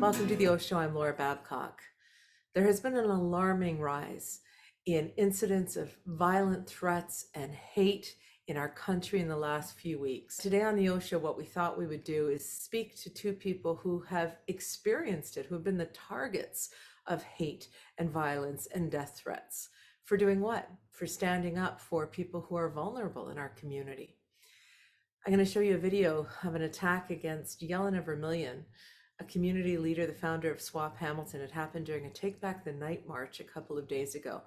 Welcome to the Oshow. I'm Laura Babcock. There has been an alarming rise in incidents of violent threats and hate in our country in the last few weeks. Today on the Oshow, what we thought we would do is speak to two people who have experienced it, who have been the targets of hate and violence and death threats. For doing what? For standing up for people who are vulnerable in our community. I'm going to show you a video of an attack against Jelena Vermilion, a community leader, the founder of Swap Hamilton. It happened during a Take Back the Night march a couple of days ago.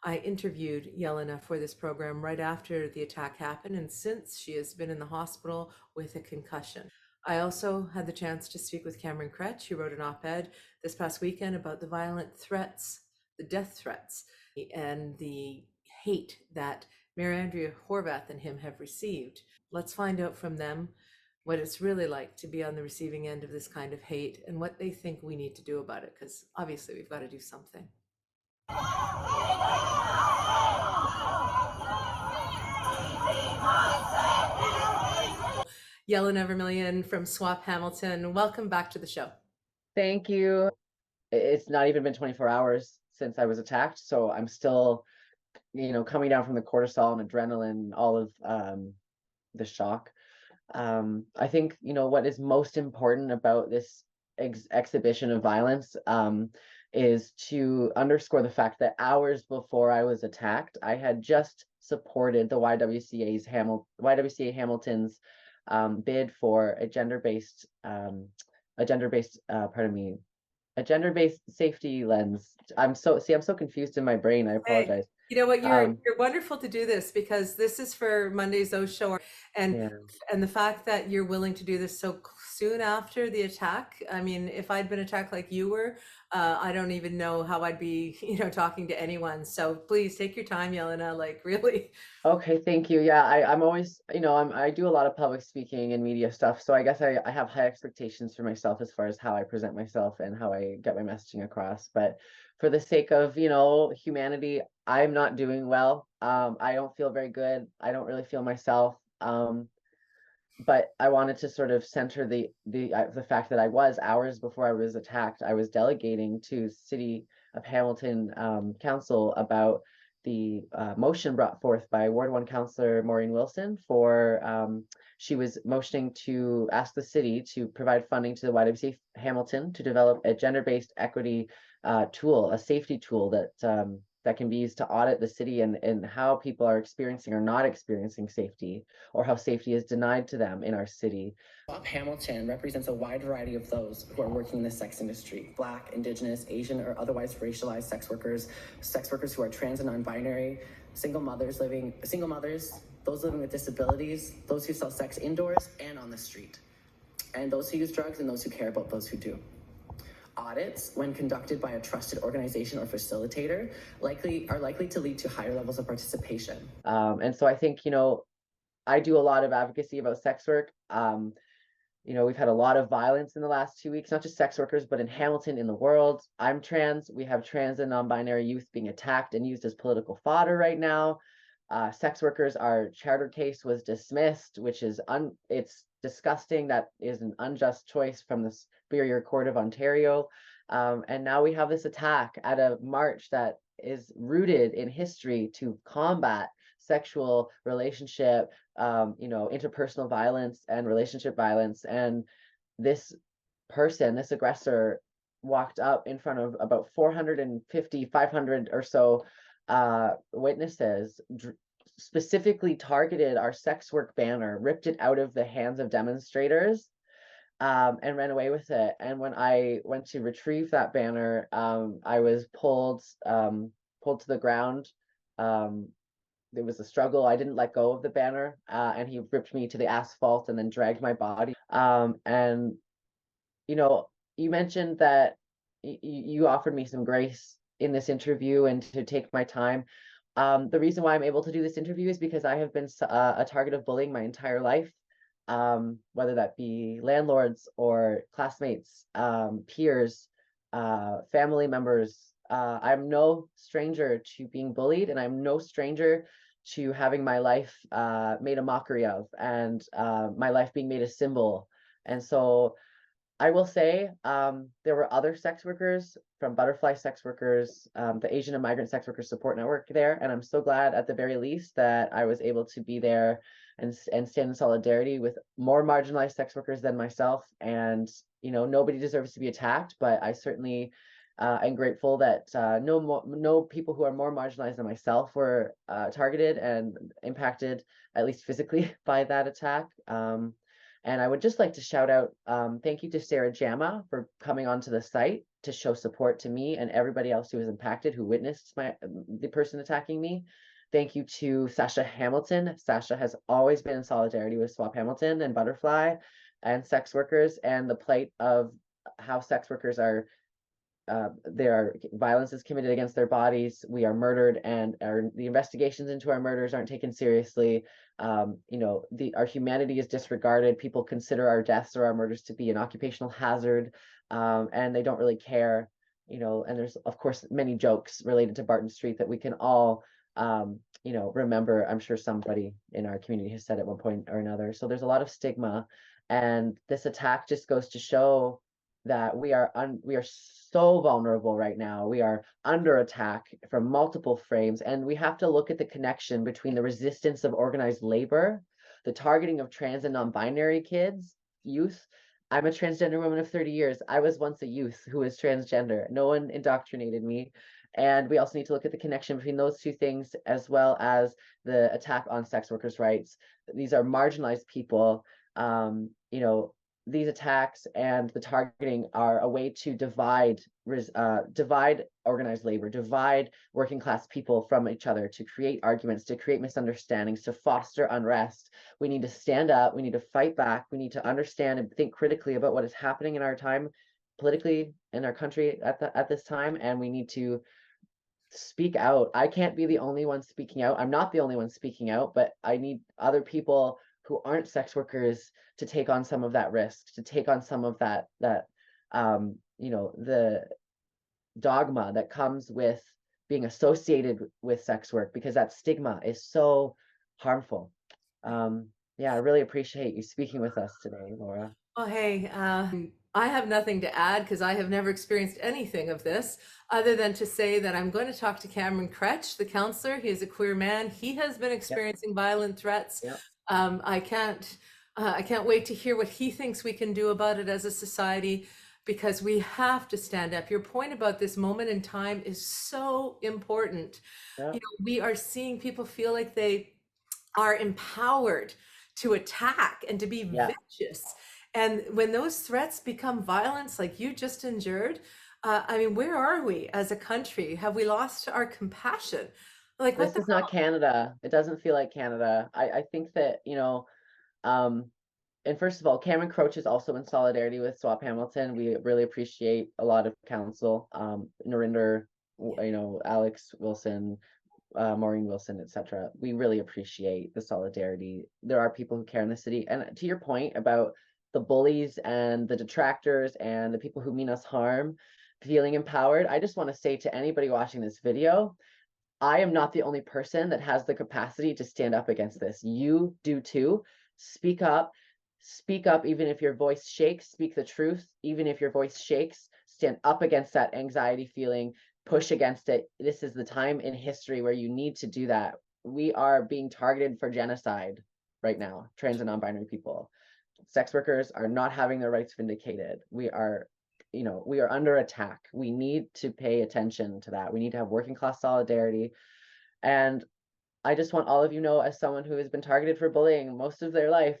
I interviewed Jelena for this program right after the attack happened, and since she has been in the hospital with a concussion. I also had the chance to speak with Cameron Kroetsch, who wrote an op-ed this past weekend about the violent threats, the death threats, and the hate that Mayor Andrea Horvath and him have received. Let's find out from them what it's really like to be on the receiving end of this kind of hate and what they think we need to do about it, because obviously we've got to do something. Jelena Vermilion from Swap Hamilton, welcome back to the show. Thank you. It's not even been 24 hours since I was attacked, so I'm still, coming down from the cortisol and adrenaline, all of the shock. I think, what is most important about this exhibition of violence is to underscore the fact that hours before I was attacked, I had just supported the YWCA Hamilton's bid for a gender-based safety lens. I'm so confused in my brain. I apologize. You know what, you're wonderful to do this, because this is for Monday's Oshow, and the fact that you're willing to do this so soon after the attack. I mean, if I'd been attacked like you were, I don't even know how I'd be, talking to anyone. So please take your time, Jelena, like really. Okay, thank you. Yeah, I'm always, I do a lot of public speaking and media stuff. So I guess I have high expectations for myself as far as how I present myself and how I get my messaging across. But for the sake of, humanity, I'm not doing well. I don't feel very good. I don't really feel myself. But I wanted to sort of center the fact that I was, hours before I was attacked, I was delegating to City of Hamilton Council about the motion brought forth by Ward 1 Councillor Maureen Wilson for she was motioning to ask the city to provide funding to the YWCA Hamilton to develop a gender-based equity tool, a safety tool that can be used to audit the city and how people are experiencing or not experiencing safety, or how safety is denied to them in our city. Swap Hamilton represents a wide variety of those who are working in the sex industry: Black, Indigenous, Asian, or otherwise racialized sex workers who are trans and non-binary, single mothers, those living with disabilities, those who sell sex indoors and on the street, and those who use drugs, and those who care about those who do. Audits, when conducted by a trusted organization or facilitator, are likely to lead to higher levels of participation. And so I think, I do a lot of advocacy about sex work. We've had a lot of violence in the last 2 weeks, not just sex workers, but in Hamilton, in the world. I'm trans. We have trans and non-binary youth being attacked and used as political fodder right now. Sex workers, our charter case was dismissed, which is it's disgusting. That is an unjust choice from the Superior Court of Ontario. And now we have this attack at a march that is rooted in history to combat sexual relationship, interpersonal violence and relationship violence. And this aggressor, walked up in front of about 450, 500 or so witnesses, specifically targeted our sex work banner, ripped it out of the hands of demonstrators, and ran away with it. And when I went to retrieve that banner, I was pulled to the ground. There was a struggle. I didn't let go of the banner, and he ripped me to the asphalt and then dragged my body. And you mentioned that you offered me some grace in this interview and to take my time. The reason why I'm able to do this interview is because I have been a target of bullying my entire life, whether that be landlords or classmates, peers, family members. I'm no stranger to being bullied, and I'm no stranger to having my life made a mockery of, and my life being made a symbol. And so I will say there were other sex workers from Butterfly Sex Workers, the Asian and Migrant Sex Workers Support Network there, and I'm so glad at the very least that I was able to be there and stand in solidarity with more marginalized sex workers than myself. And nobody deserves to be attacked, but I certainly am grateful that no people who are more marginalized than myself were targeted and impacted, at least physically, by that attack. And I would just like to shout out, thank you to Sarah Jama for coming onto the site to show support to me and everybody else who was impacted, who witnessed the person attacking me. Thank you to Sasha Hamilton. Sasha has always been in solidarity with Swap Hamilton and Butterfly and sex workers, and the plight of how sex workers are violence is committed against their bodies. We are murdered, and the investigations into our murders aren't taken seriously. Our humanity is disregarded. People consider our deaths or our murders to be an occupational hazard, and they don't really care. And there's of course many jokes related to Barton Street that we can all remember. I'm sure somebody in our community has said at one point or another. So there's a lot of stigma, and this attack just goes to show that we are so vulnerable right now. We are under attack from multiple frames, and we have to look at the connection between the resistance of organized labor, the targeting of trans and non-binary kids, youth. I'm a transgender woman of 30 years. I was once a youth who was transgender. No one indoctrinated me. And we also need to look at the connection between those two things, as well as the attack on sex workers' rights. These are marginalized people. These attacks and the targeting are a way to divide organized labor, divide working class people from each other, to create arguments, to create misunderstandings, to foster unrest. We need to stand up. We need to fight back. We need to understand and think critically about what is happening in our time, politically, in our country at this time, and we need to speak out. I can't be the only one speaking out. I'm not the only one speaking out, but I need other people who aren't sex workers to take on some of that risk, to take on some of the dogma that comes with being associated with sex work, because that stigma is so harmful. I really appreciate you speaking with us today, Laura. Oh, hey, I have nothing to add because I have never experienced anything of this, other than to say that I'm going to talk to Cameron Kroetsch, the counselor. He is a queer man. He has been experiencing violent threats. Yep. I can't wait to hear what he thinks we can do about it as a society, because we have to stand up. Your point about this moment in time is so important. Yep. We are seeing people feel like they are empowered to attack and to be vicious. And when those threats become violence like you just endured, where are we as a country? Have we lost our compassion? Like, this is not Canada. It doesn't feel like Canada. I think that, and first of all, Cameron Kroetsch is also in solidarity with Swap Hamilton. We really appreciate a lot of council, Narinder, Alex Wilson, Maureen Wilson, etc. We really appreciate the solidarity. There are people who care in the city. And to your point about the bullies and the detractors and the people who mean us harm feeling empowered, I just want to say to anybody watching this video, I am not the only person that has the capacity to stand up against this. You do too. Speak up, even if your voice shakes. Speak the truth, even if your voice shakes. Stand up against that anxiety feeling, push against it. This is the time in history where you need to do that. We are being targeted for genocide right now, trans and non-binary people. Sex workers are not having their rights vindicated. We are under attack. We need to pay attention to that. We need to have working class solidarity. And I just want all of you to know, as someone who has been targeted for bullying most of their life,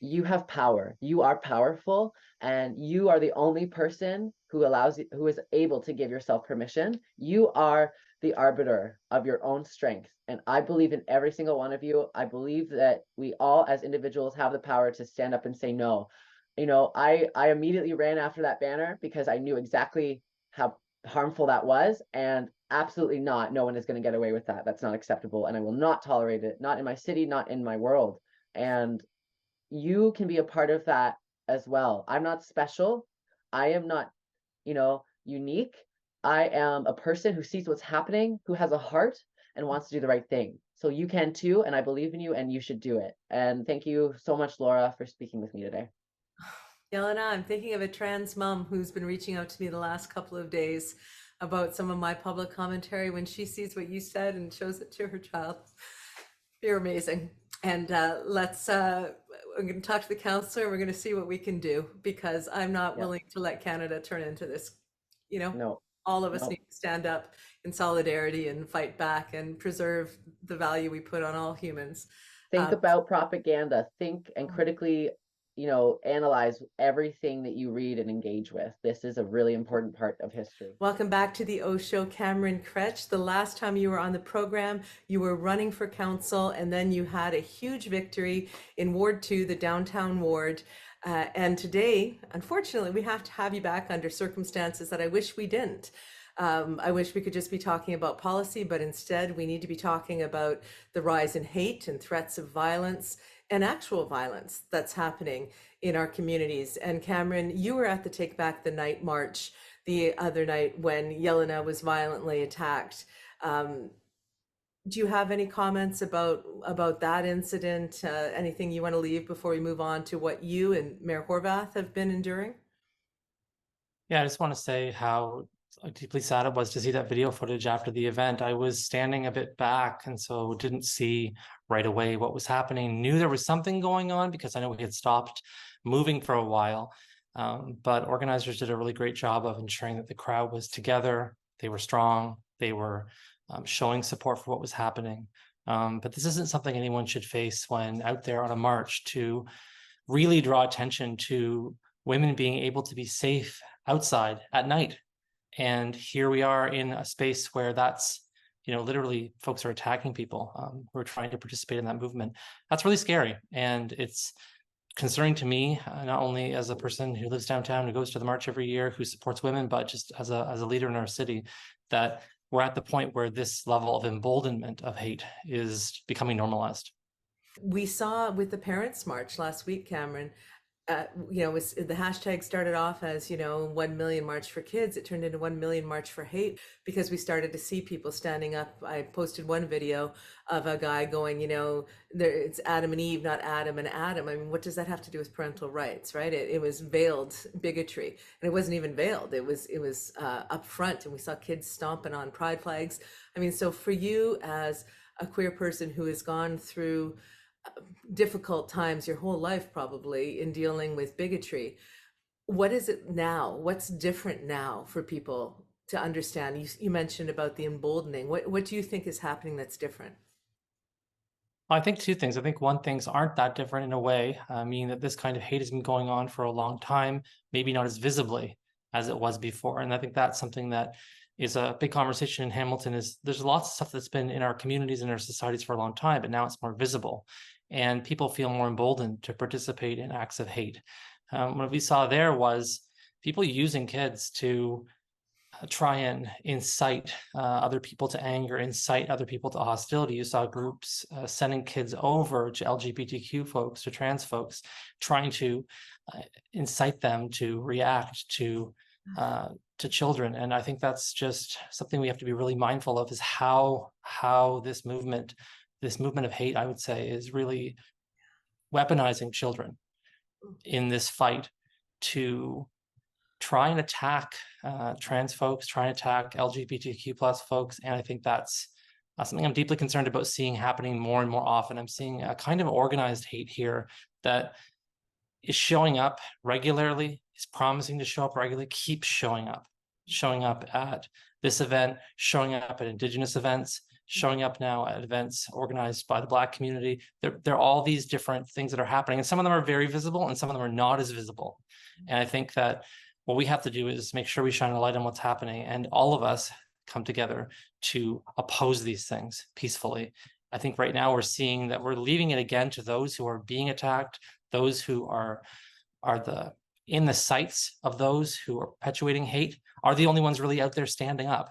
you have power. You are powerful, and you are the only person who is able to give yourself permission. You are the arbiter of your own strength. And I believe in every single one of you. I believe that we all as individuals have the power to stand up and say no. I immediately ran after that banner because I knew exactly how harmful that was, and absolutely not. No one is going to get away with that. That's not acceptable. And I will not tolerate it. Not in my city, not in my world. And you can be a part of that as well. I'm not special. I am not, unique. I am a person who sees what's happening, who has a heart and wants to do the right thing. So you can too, and I believe in you, and you should do it. And thank you so much, Laura, for speaking with me today. Jelena, I'm thinking of a trans mom who's been reaching out to me the last couple of days about some of my public commentary. When she sees what you said and shows it to her child, you're amazing. And I'm going to talk to the counselor. We're going to see what we can do, because I'm not Yeah. willing to let Canada turn into this. No, All of us no. need to stand up in solidarity and fight back and preserve the value we put on all humans. Think about propaganda. Think and critically, analyze everything that you read and engage with. This is a really important part of history. Welcome back to the Oshow, Cameron Kroetsch. The last time you were on the program, you were running for council, and then you had a huge victory in Ward 2, the downtown ward. And today, unfortunately, we have to have you back under circumstances that I wish we didn't. I wish we could just be talking about policy, but instead we need to be talking about the rise in hate and threats of violence and actual violence that's happening in our communities. And Cameron, you were at the Take Back the Night march the other night when Jelena was violently attacked. Do you have any comments about that incident? Anything you want to leave before we move on to what you and Mayor Horvath have been enduring? Yeah, I just want to say how deeply sad it was to see that video footage after the event. I was standing a bit back, and so didn't see right away what was happening. Knew there was something going on because I know we had stopped moving for a while. But organizers did a really great job of ensuring that the crowd was together. They were strong. They were showing support for what was happening. But this isn't something anyone should face when out there on a march, to really draw attention to women being able to be safe outside at night. And here we are in a space where that's, literally folks are attacking people who are trying to participate in that movement. That's really scary. And it's concerning to me, not only as a person who lives downtown, who goes to the march every year, who supports women, but just as a leader in our city, that we're at the point where this level of emboldenment of hate is becoming normalized. We saw with the Parents March last week, Cameron, the hashtag started off as, 1 million March for Kids. It turned into 1 million March for Hate, because we started to see people standing up. I posted one video of a guy going, it's Adam and Eve, not Adam and Adam. I mean, what does that have to do with parental rights, right? It was veiled bigotry, and it wasn't even veiled. It was up front, and we saw kids stomping on pride flags. I mean, so for you as a queer person who has gone through difficult times your whole life probably in dealing with bigotry, what is it now? What's different now for people to understand? You mentioned about the emboldening. What do you think is happening that's different? I think two things. I think one, things aren't that different in a way, meaning that this kind of hate has been going on for a long time, maybe not as visibly as it was before. And I think that's something that is a big conversation in Hamilton. Is there's lots of stuff that's been in our communities and our societies for a long time, but now it's more visible, and people feel more emboldened to participate in acts of hate. What we saw there was people using kids to try and incite other people to anger, incite other people to hostility. You saw groups sending kids over to LGBTQ folks, to trans folks, trying to incite them to react to children. And I think that's just something we have to be really mindful of, is how this movement of hate, I would say, is really weaponizing children in this fight to try and attack trans folks, try and attack LGBTQ plus folks. And I think that's something I'm deeply concerned about seeing happening more and more often. I'm seeing a kind of organized hate here that is showing up regularly, is promising to show up regularly, keeps showing up at this event, showing up at Indigenous events, showing up now at events organized by the Black community. There are all these different things that are happening, and some of them are very visible and some of them are not as visible. And I think that what we have to do is make sure we shine a light on what's happening, and all of us come together to oppose these things peacefully. I think right now we're seeing that we're leaving it again to those who are being attacked, those who are in the sights of those who are perpetuating hate, are the only ones really out there standing up.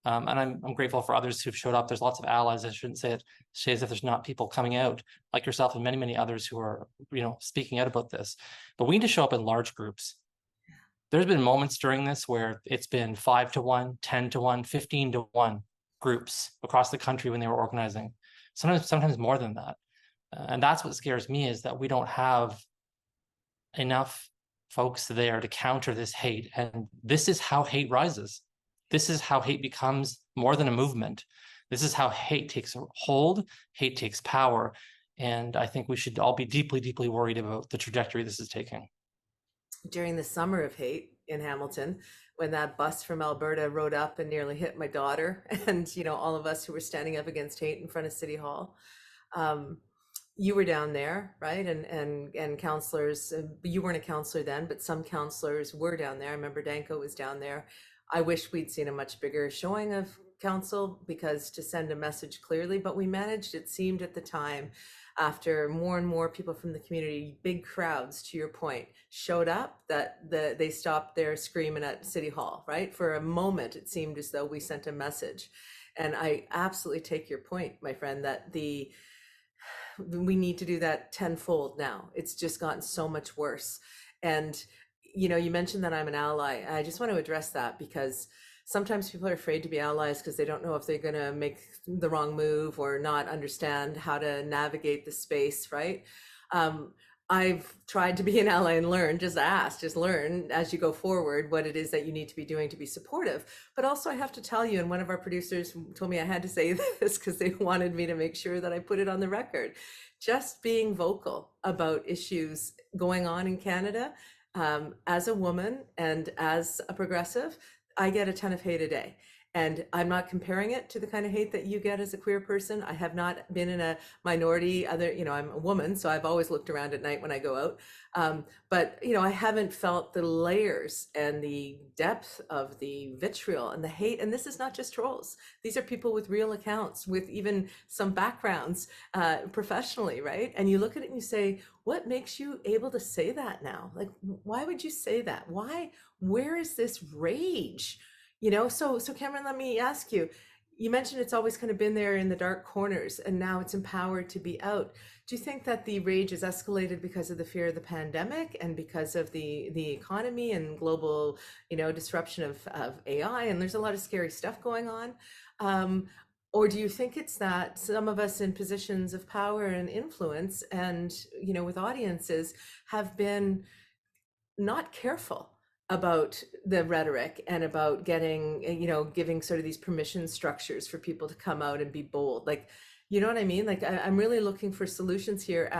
And I'm grateful for others who've showed up. There's lots of allies. I shouldn't say as if there's not people coming out like yourself and many others who are, speaking out about this. But we need to show up in large groups. There's been moments during this where it's been 5 to 1, 10 to 1, 15 to 1 groups across the country when they were organizing. sometimes more than that. And that's what scares me, is that we don't have enough folks there to counter this hate. And this is how hate rises. This is how hate becomes more than a movement. This is how hate takes a hold, hate takes power. And I think we should all be deeply, deeply worried about the trajectory this is taking. During the summer of hate in Hamilton, when that bus from Alberta rode up and nearly hit my daughter, and all of us who were standing up against hate in front of City Hall, you were down there, right? And counselors, you weren't a counselor then, but some counselors were down there. I remember Danko was down there. I wish we'd seen a much bigger showing of council, because to send a message clearly, but we managed, it seemed at the time, after more and more people from the community, big crowds, to your point, showed up, that they stopped their screaming at City Hall, right? For a moment, it seemed as though we sent a message. And I absolutely take your point, my friend, that we need to do that tenfold now. It's just gotten so much worse. And, you mentioned that I'm an ally. I just want to address that, because sometimes people are afraid to be allies because they don't know if they're going to make the wrong move or not understand how to navigate the space, right? I've tried to be an ally and learn, just learn as you go forward what it is that you need to be doing to be supportive. But also I have to tell you, and one of our producers told me I had to say this because they wanted me to make sure that I put it on the record, just being vocal about issues going on in Canada, as a woman and as a progressive, I get a ton of hate a day. And I'm not comparing it to the kind of hate that you get as a queer person. I have not been in a minority I'm a woman, so I've always looked around at night when I go out. But I haven't felt the layers and the depth of the vitriol and the hate. And this is not just trolls. These are people with real accounts, with even some backgrounds professionally, right? And you look at it and you say, what makes you able to say that now? Like, why would you say that? Why? Where is this rage? So Cameron, let me ask you, you mentioned it's always kind of been there in the dark corners, and now it's empowered to be out. Do you think that the rage is escalated because of the fear of the pandemic and because of the economy and global, disruption of AI? And there's a lot of scary stuff going on. Or do you think it's that some of us in positions of power and influence and, with audiences have been not careful about the rhetoric and about getting, giving sort of these permission structures for people to come out and be bold? Like, you know what I mean? Like, I'm really looking for solutions here.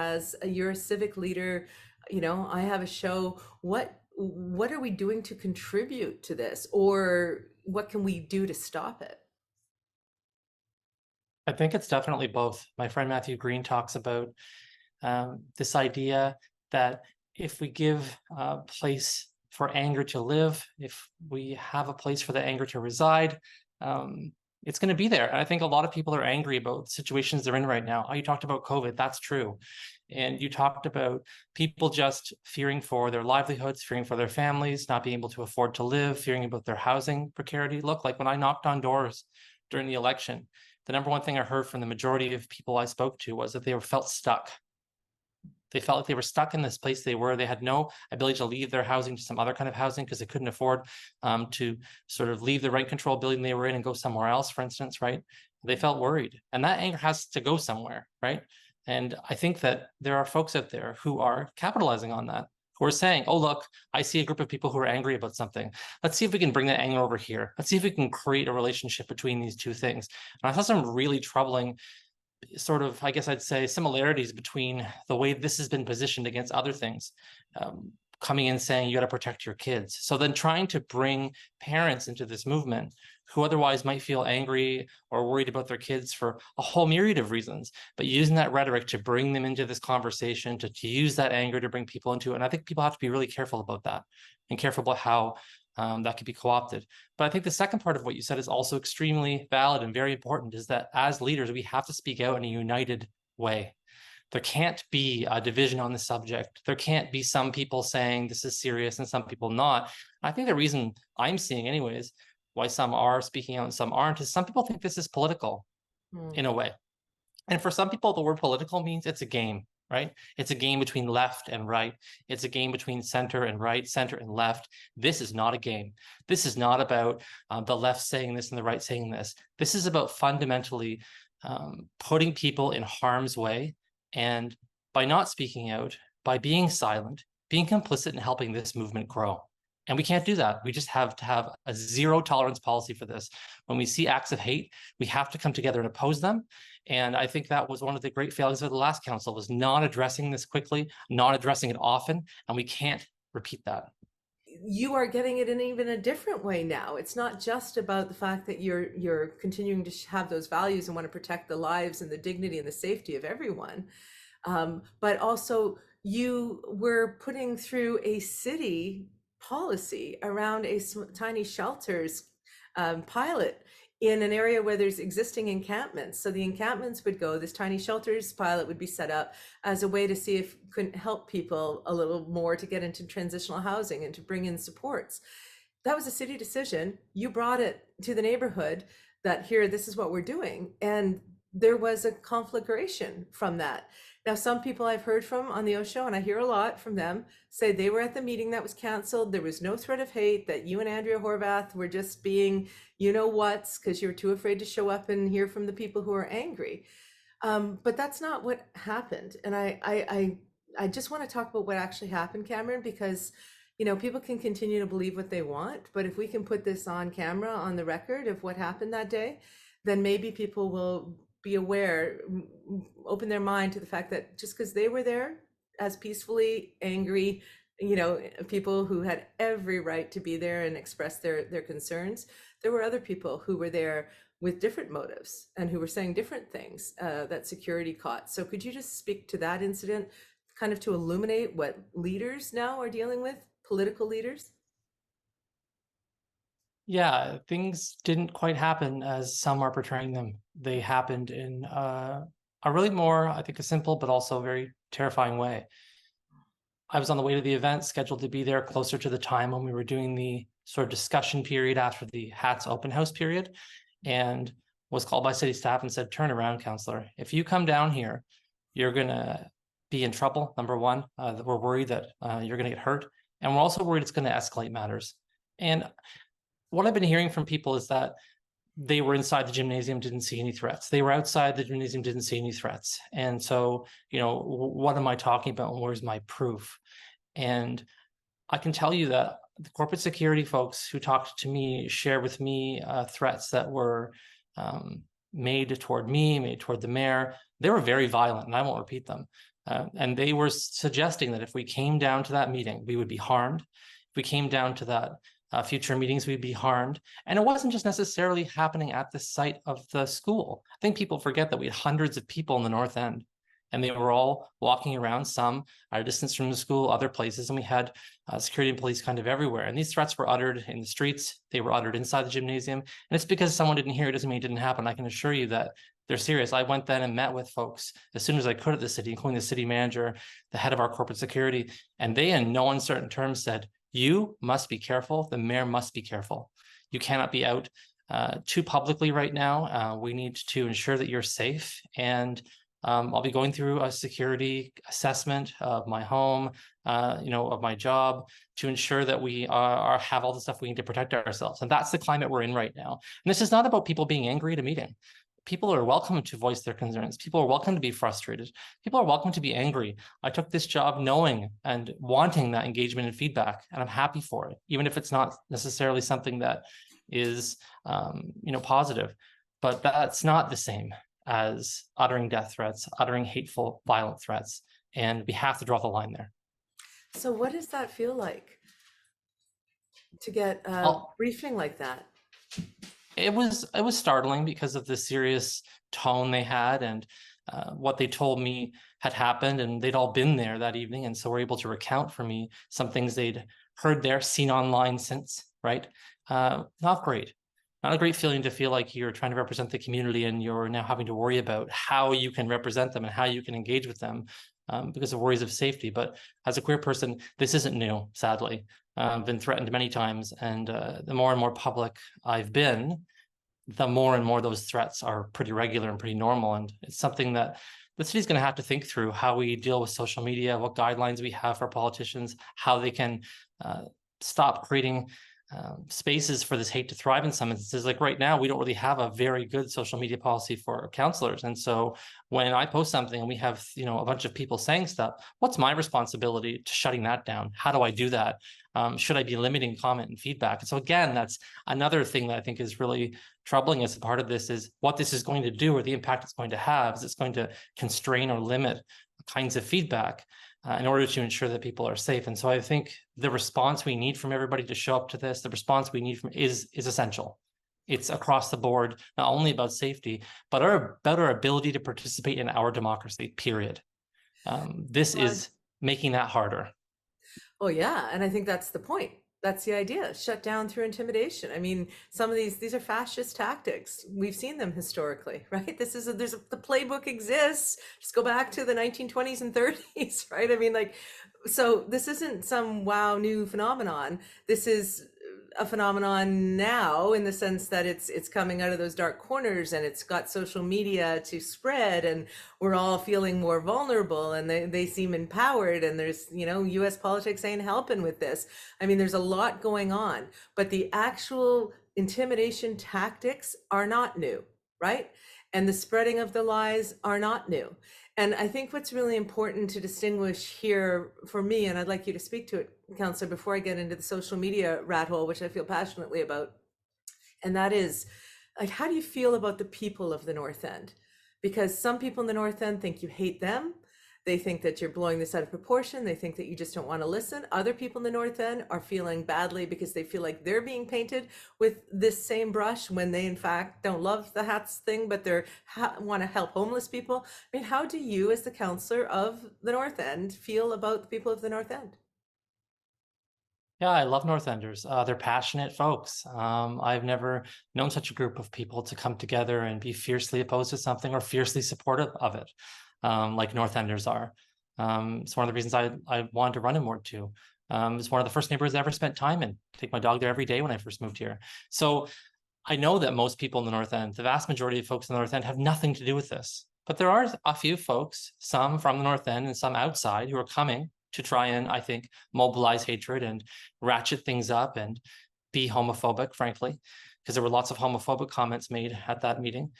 You're a civic leader, I have a show. What are we doing to contribute to this, or what can we do to stop it? I think it's definitely both. My friend Matthew Green talks about this idea that if we give a place for anger to live, if we have a place for the anger to reside, it's going to be there. And I think a lot of people are angry about situations they're in right now. You talked about COVID, that's true. And you talked about people just fearing for their livelihoods, fearing for their families, not being able to afford to live, fearing about their housing precarity. Look, like when I knocked on doors during the election, the number one thing I heard from the majority of people I spoke to was that they felt stuck. They felt like they were stuck in this place they were. They had no ability to leave their housing to some other kind of housing because they couldn't afford to sort of leave the rent control building they were in and go somewhere else, for instance, right? They felt worried. And that anger has to go somewhere, right? And I think that there are folks out there who are capitalizing on that, who are saying, oh, look, I see a group of people who are angry about something. Let's see if we can bring that anger over here. Let's see if we can create a relationship between these two things. And I saw some really troubling sort of, I guess I'd say, similarities between the way this has been positioned against other things, coming in saying you got to protect your kids. So then trying to bring parents into this movement who otherwise might feel angry or worried about their kids for a whole myriad of reasons, but using that rhetoric to bring them into this conversation, to use that anger to bring people into it. And I think people have to be really careful about that and careful about how that could be co-opted. But I think the second part of what you said is also extremely valid and very important, is that as leaders, we have to speak out in a united way. There can't be a division on the subject. There can't be some people saying this is serious and some people not. I think the reason I'm seeing anyways, why some are speaking out and some aren't, is some people think this is political in a way. And for some people, the word political means it's a game, right? It's a game between left and right. It's a game between center and right, center and left. This is not a game. This is not about the left saying this and the right saying this. This is about fundamentally putting people in harm's way, and by not speaking out, by being silent, being complicit in helping this movement grow. And we can't do that. We just have to have a zero tolerance policy for this. When we see acts of hate, we have to come together and oppose them. And I think that was one of the great failures of the last council, was not addressing this quickly, not addressing it often, and we can't repeat that. You are getting it in even a different way now. It's not just about the fact that you're continuing to have those values and want to protect the lives and the dignity and the safety of everyone, but also you were putting through a city policy around a tiny shelters pilot in an area where there's existing encampments. So the encampments would go, this tiny shelters pilot would be set up as a way to see if it couldn't help people a little more to get into transitional housing and to bring in supports. That was a city decision. You brought it to the neighborhood that here, this is what we're doing. And there was a conflagration from that. Now, some people I've heard from on the Oshow, and I hear a lot from them, say they were at the meeting that was canceled. There was no threat of hate, that you and Andrea Horvath were just being, you know what's, because you were too afraid to show up and hear from the people who are angry. But that's not what happened. And I just want to talk about what actually happened, Cameron, because, you know, people can continue to believe what they want, but if we can put this on camera, on the record of what happened that day, then maybe people will be aware, open their mind to the fact that just because they were there as peacefully angry, you know, people who had every right to be there and express their concerns, there were other people who were there with different motives and who were saying different things that security caught. So could you just speak to that incident, kind of to illuminate what leaders now are dealing with, political leaders? Yeah, things didn't quite happen as some are portraying them. They happened in a really more, I think, a simple but also very terrifying way. I was on the way to the event, scheduled to be there closer to the time when we were doing the sort of discussion period after the HATS open house period, and was called by city staff and said, turn around, councillor. If you come down here, you're going to be in trouble, number one. We're worried that you're going to get hurt. And we're also worried it's going to escalate matters. And what I've been hearing from people is that they were inside the gymnasium, didn't see any threats. They were outside the gymnasium, didn't see any threats. And so, you know, what am I talking about? Where's my proof? And I can tell you that the corporate security folks who talked to me shared with me threats that were made toward me, made toward the mayor. They were very violent, and I won't repeat them. And they were suggesting that if we came down to that meeting, we would be harmed. If we came down to that future meetings, we'd be harmed. And it wasn't just necessarily happening at the site of the school. I think people forget that we had hundreds of people in the North End, and they were all walking around, some at a distance from the school, other places, and we had security and police kind of everywhere. And these threats were uttered in the streets. They were uttered inside the gymnasium. And it's because someone didn't hear it doesn't mean it didn't happen. I can assure you that they're serious. I went then and met with folks as soon as I could at the city, including the city manager, the head of our corporate security, and they in no uncertain terms said, you must be careful. The mayor must be careful. You cannot be out too publicly right now. We need to ensure that you're safe. And I'll be going through a security assessment of my home, of my job, to ensure that we have all the stuff we need to protect ourselves. And that's the climate we're in right now. And this is not about people being angry at a meeting. People are welcome to voice their concerns. People are welcome to be frustrated. People are welcome to be angry. I took this job knowing and wanting that engagement and feedback, and I'm happy for it, even if it's not necessarily something that is, positive. But that's not the same as uttering death threats, uttering hateful, violent threats, and we have to draw the line there. So what does that feel like to get a briefing like that? It was startling because of the serious tone they had and what they told me had happened, and they'd all been there that evening, and so were able to recount for me some things they'd heard there, seen online since, right? Not great. Not a great feeling to feel like you're trying to represent the community and you're now having to worry about how you can represent them and how you can engage with them because of worries of safety. But as a queer person, this isn't new, sadly. I've been threatened many times, and the more and more public I've been, the more and more those threats are pretty regular and pretty normal. And it's something that the city's going to have to think through, how we deal with social media, what guidelines we have for politicians, how they can stop creating spaces for this hate to thrive in some instances. Like right now, we don't really have a very good social media policy for counselors. And so when I post something and we have, a bunch of people saying stuff, what's my responsibility to shutting that down? How do I do that? Should I be limiting comment and feedback? And so again, that's another thing that I think is really troubling as a part of this, is what this is going to do, or the impact it's going to have, is it's going to constrain or limit kinds of feedback in order to ensure that people are safe. And so I think the response we need from everybody to show up to this, the response we need from is essential. It's across the board, not only about safety, but about our ability to participate in our democracy, period. This is making that harder. Oh yeah, and I think that's the point. That's the idea. Shut down through intimidation. I mean, some of these are fascist tactics. We've seen them historically, right? The playbook exists. Just go back to the 1920s and 30s, right? I mean, like, so this isn't some wow new phenomenon. This is a phenomenon now, in the sense that it's coming out of those dark corners, and it's got social media to spread, and we're all feeling more vulnerable, and they seem empowered, and there's US politics ain't helping with this. I mean, there's a lot going on, but the actual intimidation tactics are not new, right? And the spreading of the lies are not new. And I think what's really important to distinguish here for me, and I'd like you to speak to it, Councillor, before I get into the social media rat hole, which I feel passionately about, and that is, like, how do you feel about the people of the North End? Because some people in the North End think you hate them. They think that you're blowing this out of proportion. They think that you just don't want to listen. Other people in the North End are feeling badly because they feel like they're being painted with this same brush, when they in fact don't love the hats thing, but they're want to help homeless people. I mean, how do you, as the councillor of the North End, feel about the people of the North End? Yeah, I love North Enders. They're passionate folks. I've never known such a group of people to come together and be fiercely opposed to something or fiercely supportive of it, like North Enders are. It's one of the reasons I wanted to run in Ward 2. It's one of the first neighborhoods I ever spent time in. Take my dog there every day when I first moved here. So I know that most people in the North End, the vast majority of folks in the North End, have nothing to do with this. But there are a few folks, some from the North End and some outside, who are coming to try and, I think, mobilize hatred and ratchet things up and be homophobic, frankly, because there were lots of homophobic comments made at that meeting.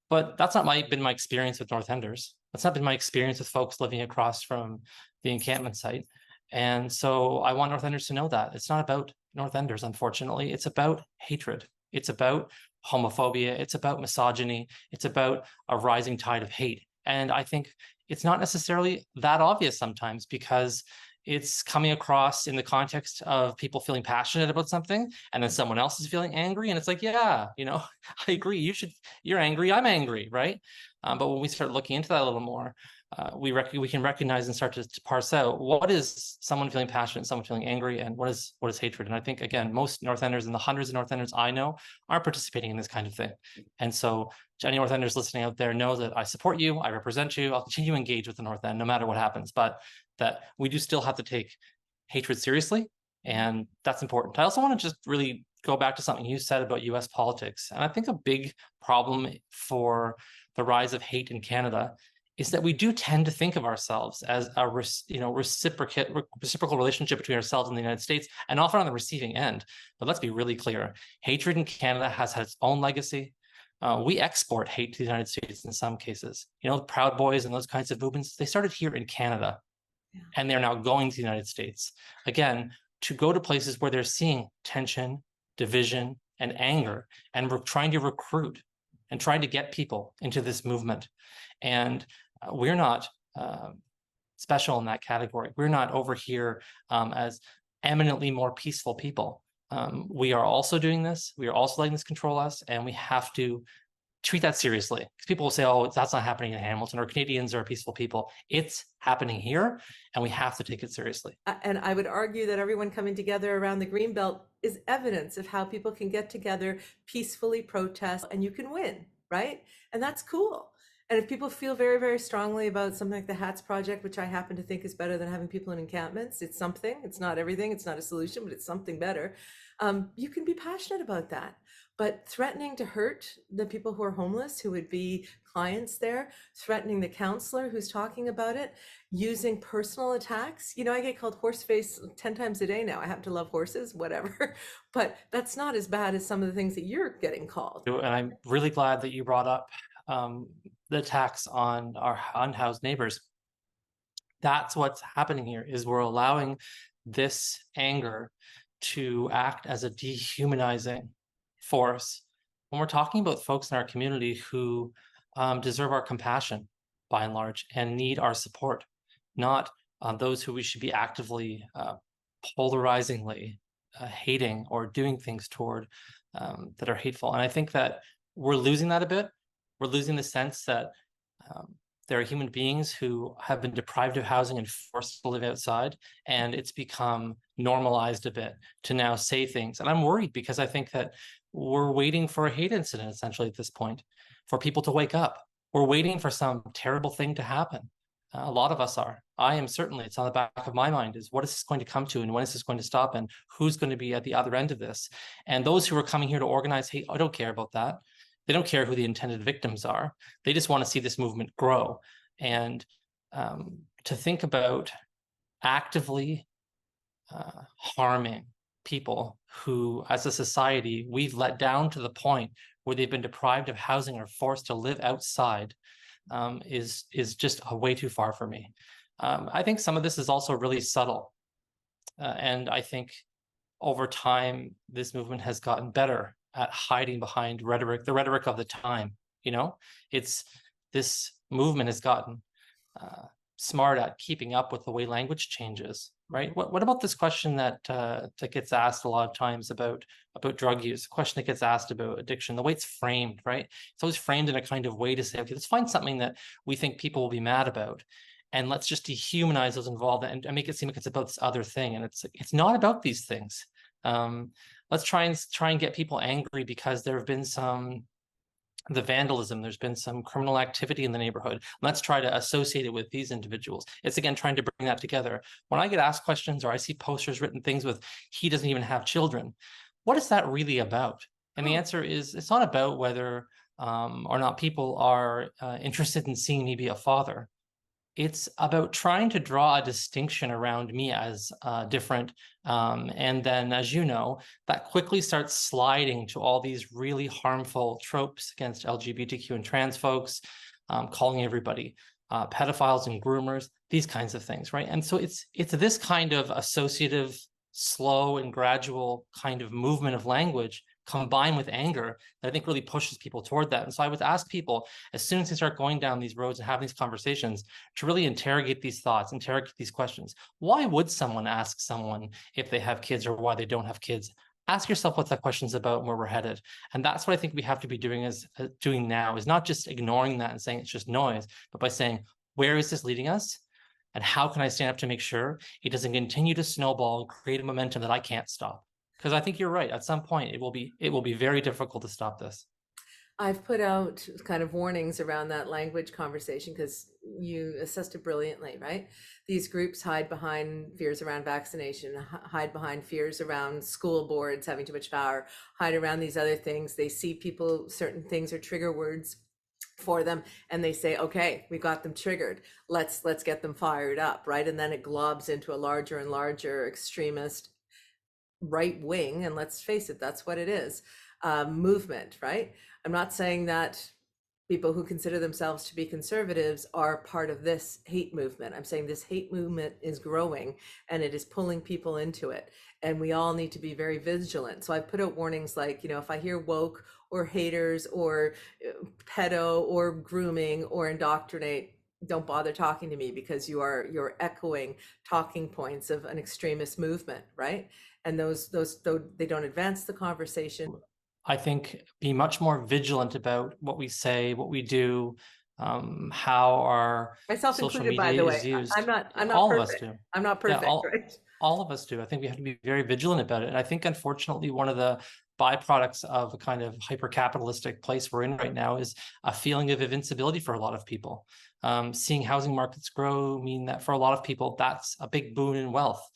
But that's not been my experience with North Enders. That's not been my experience with folks living across from the encampment site. And so I want North Enders to know that. It's not about North Enders, unfortunately. It's about hatred. It's about homophobia. It's about misogyny. It's about a rising tide of hate. And I think it's not necessarily that obvious sometimes, because it's coming across in the context of people feeling passionate about something, and then someone else is feeling angry, and it's like, yeah, I agree. You're angry. I'm angry, right? But when we start looking into that a little more, we can recognize and start to parse out what is someone feeling passionate, someone feeling angry, and what is hatred. And I think, again, most North Enders, and the hundreds of North Enders I know, aren't participating in this kind of thing. And so to any North Enders listening out there, know that I support you, I represent you, I'll continue to engage with the North End no matter what happens, but that we do still have to take hatred seriously, and that's important. I also want to just really go back to something you said about US politics. And I think a big problem for the rise of hate in Canada is that we do tend to think of ourselves as a reciprocal relationship between ourselves and the United States, and often on the receiving end. But let's be really clear. Hatred in Canada has had its own legacy. We export hate to the United States in some cases. Proud Boys and those kinds of movements, they started here in Canada, and they're now going to the United States. Again, to go to places where they're seeing tension, division, and anger, and we're trying to recruit and trying to get people into this movement. And we're not special in that category. We're not over here as eminently more peaceful people. We are also doing this. We are also letting this control us, and we have to treat that seriously. Because people will say, oh, that's not happening in Hamilton, or Canadians are peaceful people. It's happening here, and we have to take it seriously. And I would argue that everyone coming together around the Greenbelt is evidence of how people can get together, peacefully protest, and you can win, right? And that's cool. And if people feel very, very strongly about something like the Hats Project, which I happen to think is better than having people in encampments, it's something, it's not everything, it's not a solution, but it's something better. You can be passionate about that. But threatening to hurt the people who are homeless, who would be clients there, threatening the counselor who's talking about it, using personal attacks. You know, I get called horse face 10 times a day now. I happen to love horses, whatever. But that's not as bad as some of the things that you're getting called. And I'm really glad that you brought up the attacks on our unhoused neighbors. That's what's happening here, is we're allowing this anger to act as a dehumanizing force when we're talking about folks in our community who deserve our compassion by and large and need our support, not those who we should be actively polarizingly hating or doing things toward that are hateful. And I think that we're losing that a bit. We're losing the sense that there are human beings who have been deprived of housing and forced to live outside, and it's become normalized a bit to now say things. And I'm worried because I think that we're waiting for a hate incident essentially at this point, for people to wake up. We're waiting for some terrible thing to happen. A lot of us are. I am certainly. It's on the back of my mind, is what is this going to come to, and when is this going to stop, and who's going to be at the other end of this? And those who are coming here to organize hate, I don't care about that. They don't care who the intended victims are. They just want to see this movement grow. And to think about actively harming people who, as a society, we've let down to the point where they've been deprived of housing or forced to live outside is just way too far for me. I think some of this is also really subtle. And I think over time, this movement has gotten better at hiding behind rhetoric, the rhetoric of the time. You know, this movement has gotten smart at keeping up with the way language changes, right? What about this question that gets asked a lot of times about drug use, the question that gets asked about addiction, the way it's framed, right? It's always framed in a kind of way to say, okay, let's find something that we think people will be mad about, and let's just dehumanize those involved and make it seem like it's about this other thing. And it's not about these things. Let's try and get people angry because there have been the vandalism, there's been some criminal activity in the neighborhood. Let's try to associate it with these individuals. It's again trying to bring that together. When I get asked questions or I see posters written things with, he doesn't even have children, what is that really about? And the answer is, it's not about whether or not people are interested in seeing me be a father. It's about trying to draw a distinction around me as different. And then, as you know, that quickly starts sliding to all these really harmful tropes against LGBTQ and trans folks, calling everybody pedophiles and groomers, these kinds of things, right? And so it's this kind of associative, slow and gradual kind of movement of language combined with anger that I think really pushes people toward that. And so I would ask people, as soon as they start going down these roads and having these conversations, to really interrogate these thoughts, interrogate these questions. Why would someone ask someone if they have kids or why they don't have kids? Ask yourself what that question's about and where we're headed. And that's what I think we have to be doing now, is not just ignoring that and saying it's just noise, but by saying, where is this leading us? And how can I stand up to make sure it doesn't continue to snowball and create a momentum that I can't stop? Because I think you're right. At some point, it will be very difficult to stop this. I've put out kind of warnings around that language conversation because you assessed it brilliantly, right? These groups hide behind fears around vaccination, hide behind fears around school boards having too much power, hide around these other things. They see people, certain things are trigger words for them, and they say, okay, we got them triggered. Let's get them fired up, right? And then it globs into a larger and larger extremist right wing, and let's face it, that's what it is, movement, right? I'm not saying that people who consider themselves to be conservatives are part of this hate movement. I'm saying this hate movement is growing and it is pulling people into it, and we all need to be very vigilant. So I've put out warnings like, you know, if I hear woke or haters or pedo or grooming or indoctrinate, don't bother talking to me, because you're echoing talking points of an extremist movement, right? And those they don't advance the conversation. I think be much more vigilant about what we say, what we do, how our Myself social included, by media the is way. used. I'm not all perfect. of us do. I'm not perfect, Yeah, right? all of us do. I think we have to be very vigilant about it. And I think, unfortunately, one of the byproducts of a kind of hyper-capitalistic place we're in right now is a feeling of invincibility for a lot of people. Seeing housing markets grow mean that for a lot of people, that's a big boon in wealth.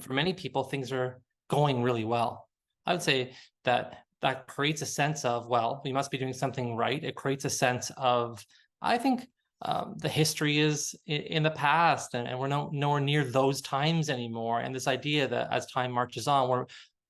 For many people, things are going really well. I would say that creates a sense of, well, we must be doing something right. It creates a sense of, I think, the history is in the past, and we're nowhere near those times anymore. And this idea that as time marches on, we're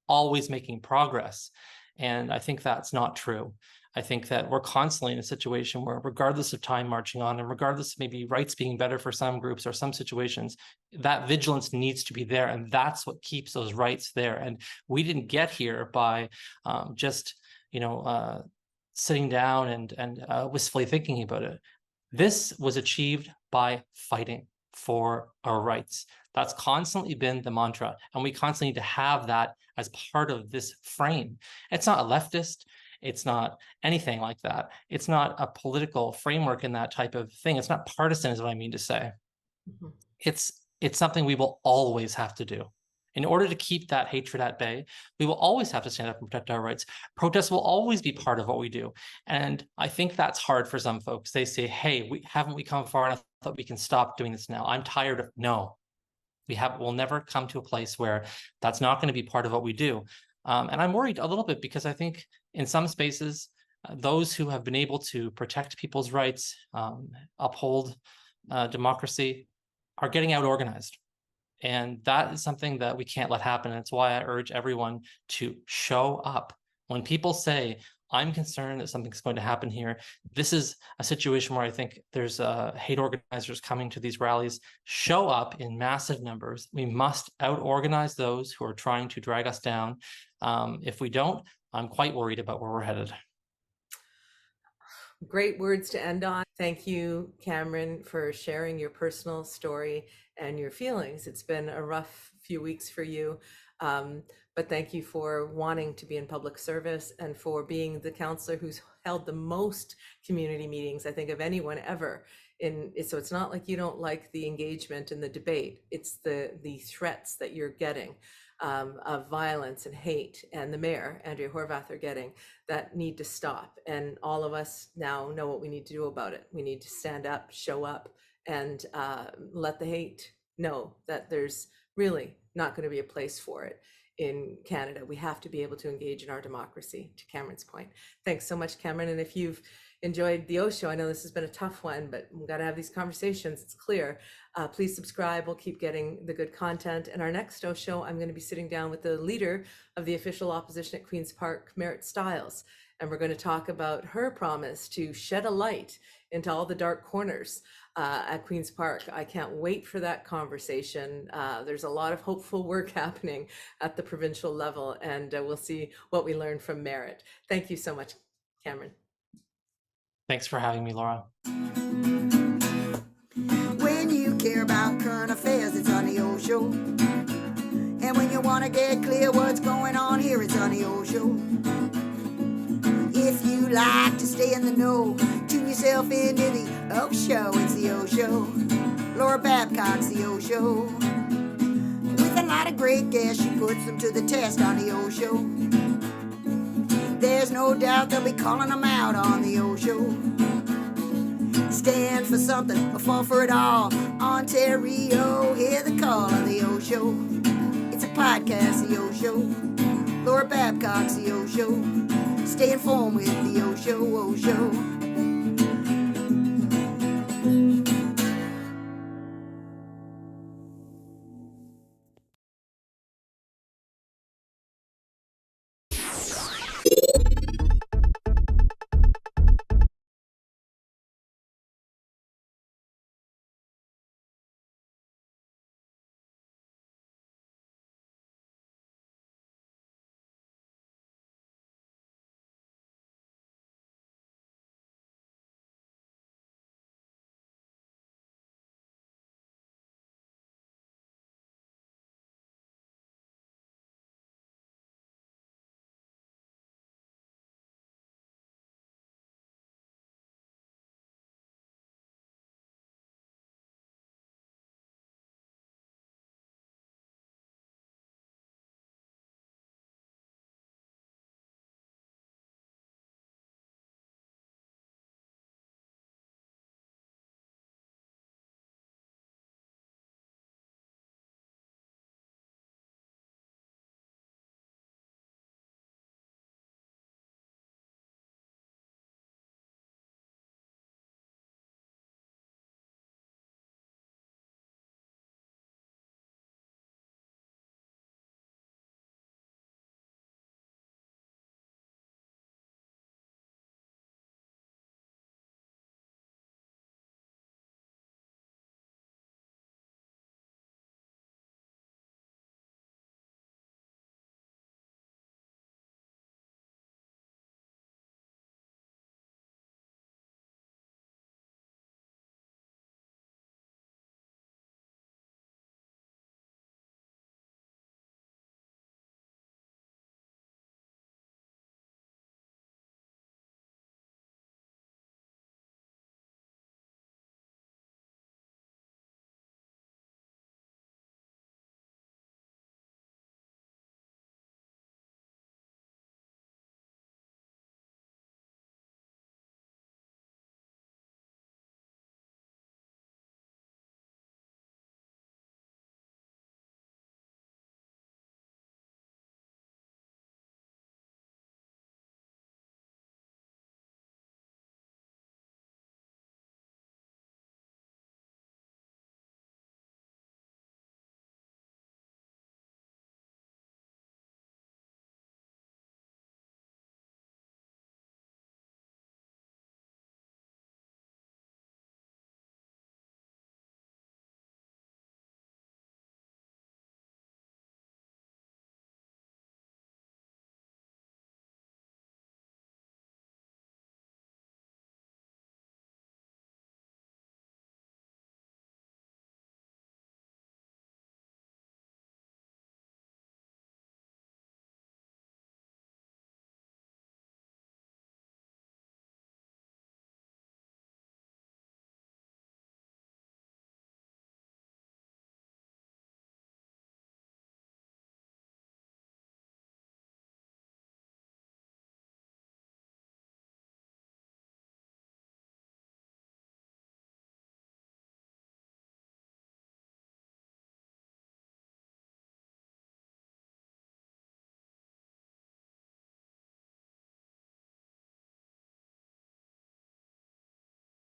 always making progress. And I think that's not true. I think that we're constantly in a situation where, regardless of time marching on, and regardless of maybe rights being better for some groups or some situations, that vigilance needs to be there. And that's what keeps those rights there. And we didn't get here by just, sitting down and wistfully thinking about it. This was achieved by fighting for our rights. That's constantly been the mantra, and we constantly need to have that as part of this frame. It's not a leftist, it's not anything like that. It's not a political framework in that type of thing. It's not partisan, is what I mean to say. Mhm. It's something we will always have to do. In order to keep that hatred at bay, we will always have to stand up and protect our rights. Protests will always be part of what we do. And I think that's hard for some folks. They say, hey, haven't we come far enough that we can stop doing this now? I'm tired of, no. We'll never come to a place where that's not going to be part of what we do. And I'm worried a little bit because I think in some spaces, those who have been able to protect people's rights, uphold democracy, are getting out organized. And that is something that we can't let happen. And it's why I urge everyone to show up. When people say, I'm concerned that something's going to happen here, this is a situation where I think there's hate organizers coming to these rallies. Show up in massive numbers. We must out-organize those who are trying to drag us down. If we don't, I'm quite worried about where we're headed. Great words to end on. Thank you, Cameron, for sharing your personal story and your feelings. It's been a rough few weeks for you, but thank you for wanting to be in public service and for being the councillor who's held the most community meetings, I think, of anyone ever. So it's not like you don't like the engagement and the debate. It's the threats that you're getting of violence and hate, and the mayor, Andrea Horvath, are getting, that need to stop. And all of us now know what we need to do about it. We need to stand up, show up, and let the hate know that there's really not going to be a place for it in Canada. We have to be able to engage in our democracy, to Cameron's point. Thanks so much, Cameron. And if you've enjoyed the Oshow, I know this has been a tough one, but we've got to have these conversations, it's clear. Please subscribe, we'll keep getting the good content. And our next Oshow, I'm going to be sitting down with the leader of the official opposition at Queen's Park, Merritt Stiles, and we're going to talk about her promise to shed a light into all the dark corners at Queen's Park. I can't wait for that conversation. There's a lot of hopeful work happening at the provincial level, and we'll see what we learn from Merritt. Thank you so much, Cameron. Thanks for having me, Laura. When you care about current affairs, it's on the Oshow. And when you want to get clear what's going on here, it's on the Oshow. If you like to stay in the know, tune yourself into the Oshow. It's the Oshow. Laura Babcock's the Oshow. With a lot of great guests, she puts them to the test on the Oshow. There's no doubt they'll be calling them out on the Oshow. Stand for something or fall for it all. Ontario, hear the call of the Oshow. It's a podcast, the Oshow. Laura Babcock's the Oshow. Stay informed with the Oshow.